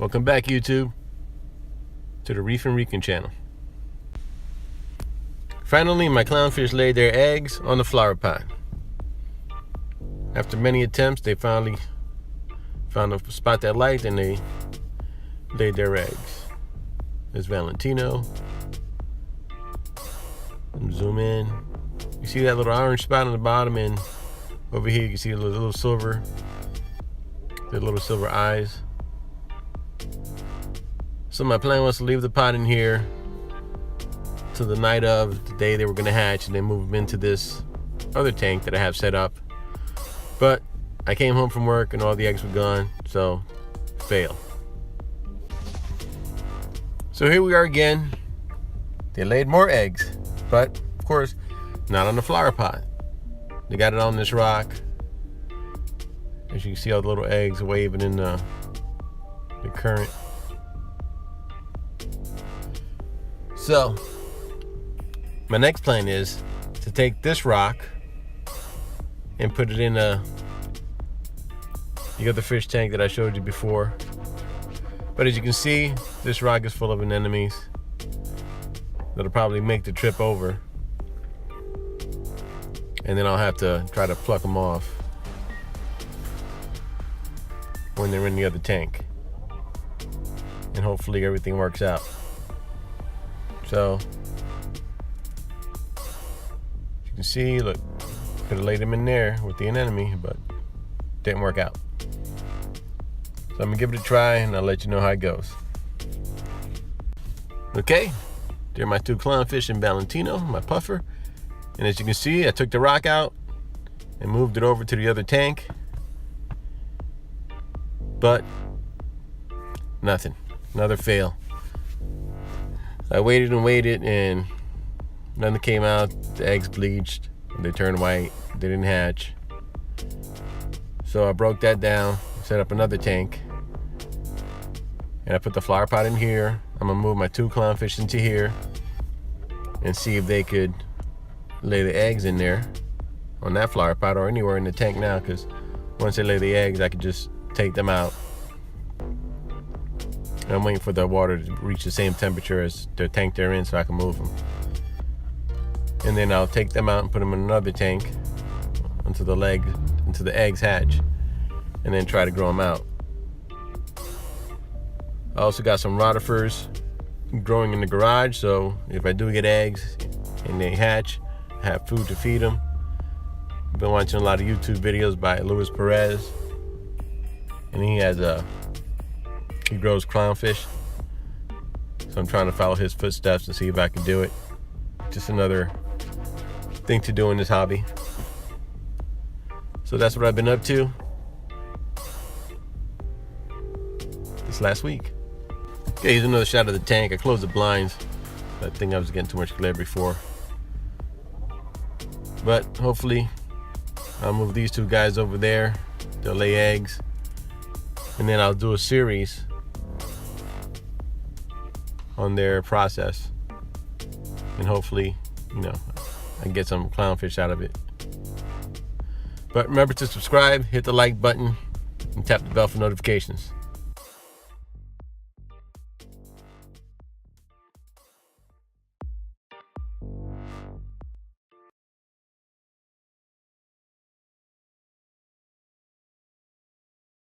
Welcome back, YouTube, to the REEFIN RICAN channel. Finally, my clownfish laid their eggs on the flower pot. After many attempts, they finally found a spot that liked and they laid their eggs. There's Valentino. Zoom in. You see that little orange spot on the bottom, and over here you can see the little silver, the little silver eyes. So my plan was to leave the pot in here till the night of the day they were gonna hatch, and then move them into this other tank that I have set up. But I came home from work and all the eggs were gone, so fail. So here we are again. They laid more eggs, but of course, not on the flower pot. They got it on this rock. As you can see, all the little eggs waving in the current. So, my next plan is to take this rock and put it in the other fish tank that I showed you before. But as you can see, this rock is full of anemones that'll probably make the trip over. And then I'll have to try to pluck them off when they're in the other tank. And hopefully everything works out. So, you can see, look, could have laid them in there with the anemone, but didn't work out. So I'm gonna give it a try and I'll let you know how it goes. Okay, there are my two clownfish and Valentino, my puffer. And as you can see, I took the rock out and moved it over to the other tank. But nothing, another fail. I waited and waited and nothing came out. The eggs bleached, they turned white, they didn't hatch. So I broke that down, set up another tank, and I put the flower pot in here. I'm gonna move my two clownfish into here and see if they could lay the eggs in there on that flower pot or anywhere in the tank now, because once they lay the eggs, I could just take them out. And I'm waiting for the water to reach the same temperature as the tank they're in so I can move them. And then I'll take them out and put them in another tank until the eggs hatch, and then try to grow them out. I also got some rotifers growing in the garage, so if I do get eggs and they hatch, I have food to feed them. I've been watching a lot of YouTube videos by Luis Perez, and he grows clownfish. So I'm trying to follow his footsteps and see if I can do it. Just another thing to do in this hobby. So that's what I've been up to this last week. Okay, here's another shot of the tank. I closed the blinds. I think I was getting too much glare before. But hopefully I'll move these two guys over there. They'll lay eggs. And then I'll do a series on their process. And hopefully, I can get some clownfish out of it. But remember to subscribe, hit the like button, and tap the bell for notifications.